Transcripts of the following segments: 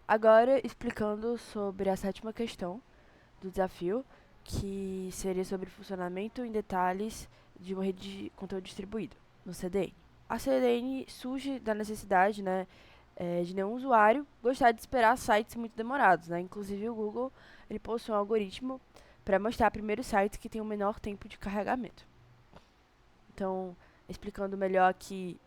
Agora, explicando sobre a sétima questão do desafio, que seria sobre o funcionamento em detalhes de uma rede de conteúdo distribuído, no CDN. A CDN surge da necessidade, né, de nenhum usuário gostar de esperar sites muito demorados, né? Inclusive o Google, ele possui um algoritmo para mostrar primeiro sites que têm o menor tempo de carregamento. Então, explicando melhor aqui,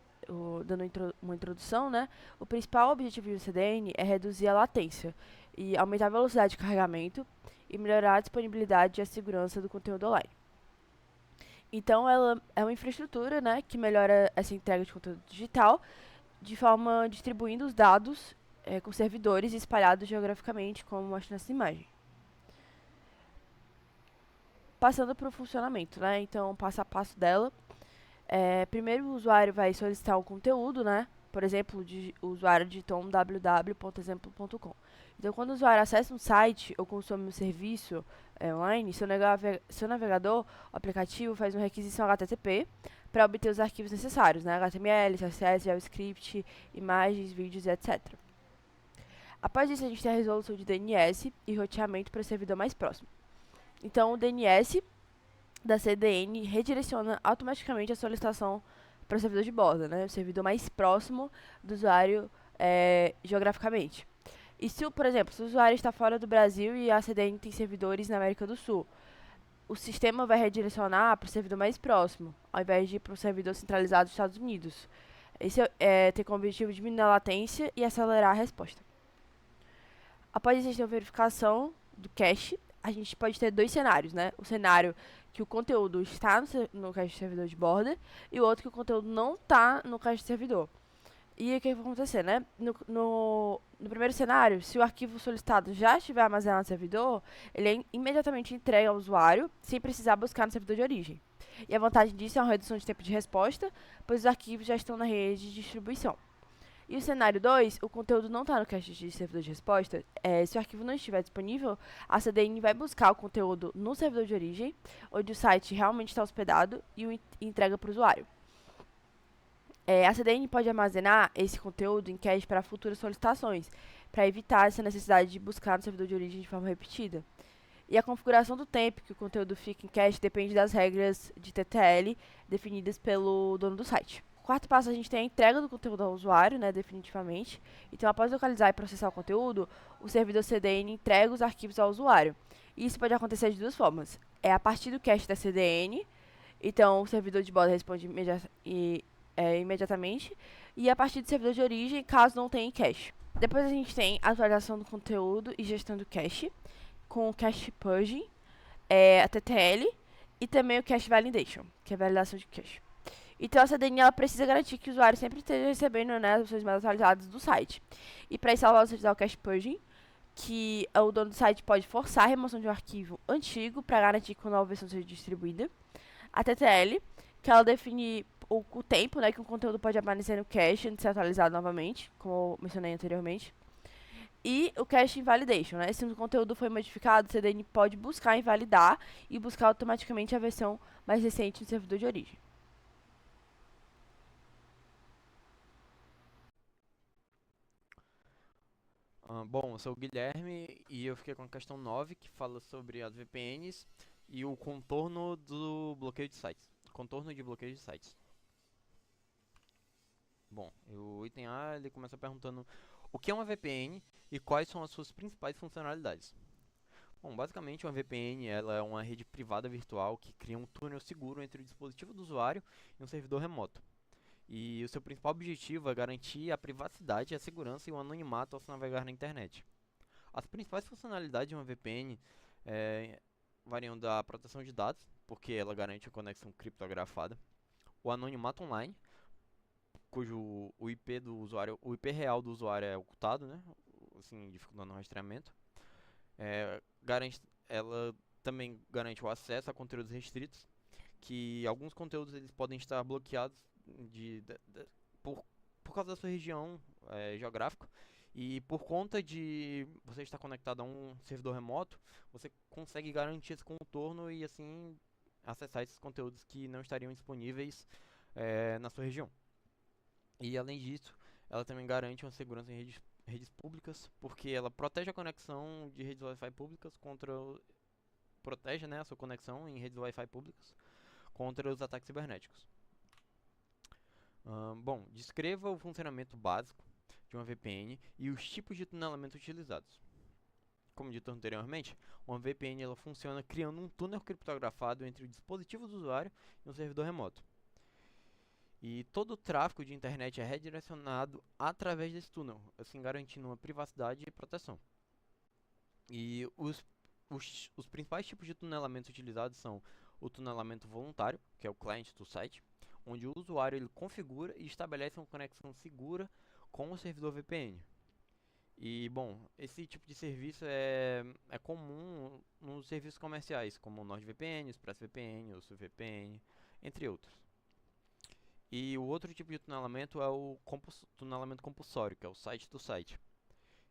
dando uma introdução, né? O principal objetivo do CDN é reduzir a latência e aumentar a velocidade de carregamento e melhorar a disponibilidade e a segurança do conteúdo online. Então, ela é uma infraestrutura, né, que melhora essa entrega de conteúdo digital de forma distribuindo os dados com servidores espalhados geograficamente, como mostra nessa imagem. Passando para o funcionamento, né? Então, passo a passo dela. Primeiro o usuário vai solicitar o conteúdo, né? Por exemplo, o usuário digitou um www.exemplo.com. Então, quando o usuário acessa um site ou consome um serviço online, seu navegador, o aplicativo, faz uma requisição HTTP para obter os arquivos necessários, né? HTML, CSS, JavaScript, imagens, vídeos e etc. Após isso, a gente tem a resolução de DNS e roteamento para o servidor mais próximo. Então, o DNS da CDN redireciona automaticamente a solicitação para o servidor de borda, né? O servidor mais próximo do usuário geograficamente. E se, por exemplo, se o usuário está fora do Brasil e a CDN tem servidores na América do Sul, o sistema vai redirecionar para o servidor mais próximo, ao invés de ir para o servidor centralizado dos Estados Unidos. Isso tem como objetivo diminuir a latência e acelerar a resposta. Após existir a verificação do cache, a gente pode ter dois cenários, né? O cenário que o conteúdo está no cache de servidor de borda e o outro que o conteúdo não está no cache de servidor. E o que vai acontecer, né? No primeiro cenário, se o arquivo solicitado já estiver armazenado no servidor, ele é imediatamente entregue ao usuário, sem precisar buscar no servidor de origem. E a vantagem disso é uma redução de tempo de resposta, pois os arquivos já estão na rede de distribuição. E o cenário 2, o conteúdo não está no cache de servidor de resposta. Se o arquivo não estiver disponível, a CDN vai buscar o conteúdo no servidor de origem, onde o site realmente está hospedado, e o entrega para o usuário. A CDN pode armazenar esse conteúdo em cache para futuras solicitações, para evitar essa necessidade de buscar no servidor de origem de forma repetida. E a configuração do tempo que o conteúdo fica em cache depende das regras de TTL definidas pelo dono do site. Quarto passo, a gente tem a entrega do conteúdo ao usuário, né, definitivamente. Então, após localizar e processar o conteúdo, o servidor CDN entrega os arquivos ao usuário. E isso pode acontecer de duas formas. É a partir do cache da CDN, então o servidor de borda responde imediatamente, e a partir do servidor de origem, caso não tenha cache. Depois a gente tem a atualização do conteúdo e gestão do cache, com o cache purging, a TTL, e também o cache validation, que é a validação de cache. Então a CDN ela precisa garantir que o usuário sempre esteja recebendo, né, as versões mais atualizadas do site. E para isso ela vai utilizar o cache purging, que o dono do site pode forçar a remoção de um arquivo antigo para garantir que a nova versão seja distribuída. A TTL, que ela define o tempo, né, que um conteúdo pode permanecer no cache antes de ser atualizado novamente, como eu mencionei anteriormente. E o cache invalidation, né? Se o conteúdo foi modificado, o CDN pode buscar invalidar e buscar automaticamente a versão mais recente no servidor de origem. Bom, eu sou o Guilherme e eu fiquei com a questão 9 que fala sobre as VPNs e o contorno do bloqueio de sites. Contorno de bloqueio de sites. Bom, o item A ele começa perguntando o que é uma VPN e quais são as suas principais funcionalidades. Bom, basicamente uma VPN ela é uma rede privada virtual que cria um túnel seguro entre o dispositivo do usuário e um servidor remoto. E o seu principal objetivo é garantir a privacidade, a segurança e o anonimato ao se navegar na internet. As principais funcionalidades de uma VPN variam da proteção de dados, porque ela garante a conexão criptografada, o anonimato online, cujo o IP do usuário, o IP real do usuário é ocultado, né? Assim, dificultando o rastreamento. Ela também garante o acesso a conteúdos restritos, que alguns conteúdos eles podem estar bloqueados por, por causa da sua região geográfica. E por conta de você estar conectado a um servidor remoto, você consegue garantir esse contorno e assim acessar esses conteúdos que não estariam disponíveis na sua região. E além disso, ela também garante uma segurança em rede redes públicas, porque ela protege a conexão de redes Wi-Fi públicas protege, né, a sua conexão em redes Wi-Fi públicas contra os ataques cibernéticos. Bom, descreva o funcionamento básico de uma VPN e os tipos de tunelamento utilizados. Como dito anteriormente, uma VPN ela funciona criando um túnel criptografado entre o dispositivo do usuário e um servidor remoto. E todo o tráfego de internet é redirecionado através desse túnel, assim garantindo uma privacidade e proteção. E os principais tipos de tunelamento utilizados são o tunelamento voluntário, que é o client to site, onde o usuário ele configura e estabelece uma conexão segura com o servidor VPN. E, bom, esse tipo de serviço é comum nos serviços comerciais, como o NordVPN, o ExpressVPN, o SUVPN, entre outros. E o outro tipo de tunelamento é o tunelamento compulsório, que é o site-to-site.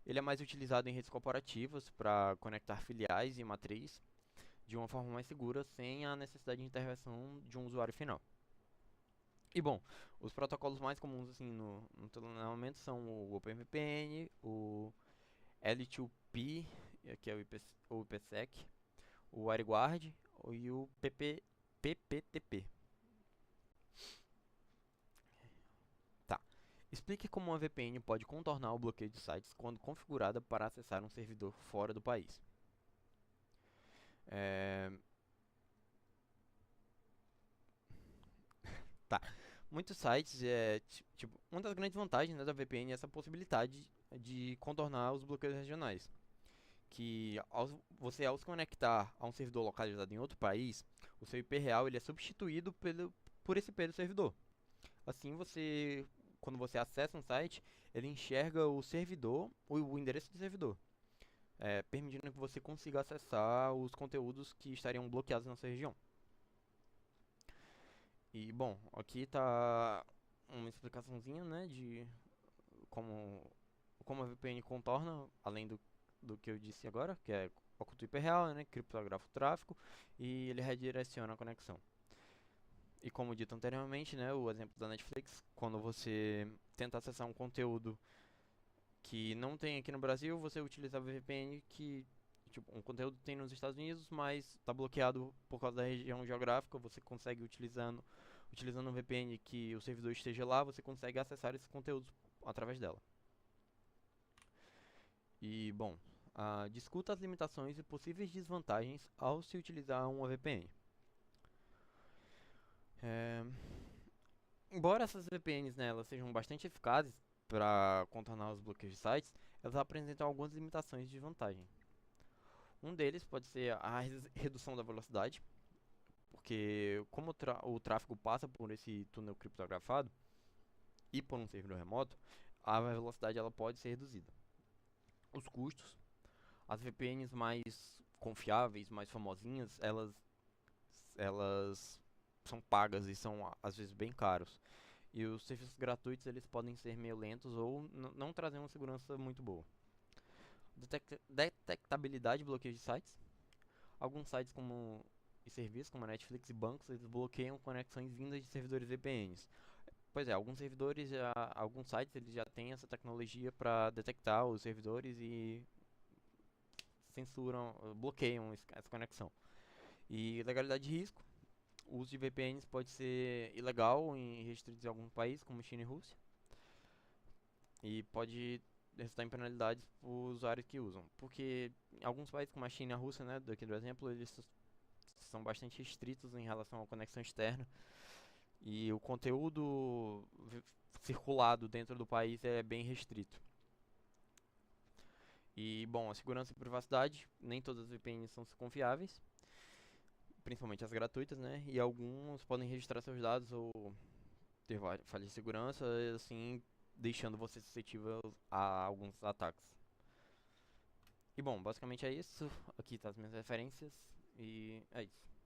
Ele é mais utilizado em redes corporativas para conectar filiais e matriz de uma forma mais segura, sem a necessidade de intervenção de um usuário final. E bom, os protocolos mais comuns assim no tunelamento são o OpenVPN, o L2P, que é o IPsec, o WireGuard e o PPTP. Tá. Explique como uma VPN pode contornar o bloqueio de sites quando configurada para acessar um servidor fora do país. É... Tá. Muitos sites, tipo, uma das grandes vantagens, né, da VPN é essa possibilidade de contornar os bloqueios regionais. Que ao se conectar a um servidor localizado em outro país, o seu IP real ele é substituído por esse IP do servidor. Assim, quando você acessa um site, ele enxerga o servidor, o endereço do servidor, permitindo que você consiga acessar os conteúdos que estariam bloqueados na sua região. E bom, aqui está uma explicaçãozinha, né, de como a VPN contorna, além do que eu disse agora, que é oculta o IP real, né, criptografa o tráfego e ele redireciona a conexão. E como dito anteriormente, né, o exemplo da Netflix, quando você tenta acessar um conteúdo que não tem aqui no Brasil, você utiliza a VPN que tipo, um conteúdo tem nos Estados Unidos, mas está bloqueado por causa da região geográfica, você consegue utilizando um VPN que o servidor esteja lá, você consegue acessar esses conteúdos através dela. E bom, discuta as limitações e possíveis desvantagens ao se utilizar uma VPN. É, Embora essas VPNs, né, elas sejam bastante eficazes para contornar os bloqueios de sites, elas apresentam algumas limitações e desvantagens. Um deles pode ser a redução da velocidade, porque como o tráfego passa por esse túnel criptografado e por um servidor remoto, a velocidade ela pode ser reduzida. Os custos, as VPNs mais confiáveis, mais famosinhas, elas são pagas e são às vezes bem caros. E os serviços gratuitos eles podem ser meio lentos ou não trazer uma segurança muito boa. Detectabilidade e bloqueio de sites. Alguns sites e serviços como a Netflix e bancos eles bloqueiam conexões vindas de servidores VPNs. Pois é, alguns sites eles já têm essa tecnologia para detectar os servidores e bloqueiam essa conexão. E legalidade de risco. O uso de VPNs pode ser ilegal em restritos em algum país, como China e Rússia, e pode resultar em penalidades para os usuários que usam. Porque em alguns países, como a China e a Rússia, né, daqui do exemplo, eles são bastante restritos em relação à conexão externa, e o conteúdo circulado dentro do país é bem restrito. E, bom, a segurança e privacidade, nem todas as VPNs são confiáveis, principalmente as gratuitas, né? E alguns podem registrar seus dados ou ter falhas de segurança, assim, deixando você suscetível a alguns ataques. E bom, basicamente é isso. Aqui tá as minhas referências e é isso.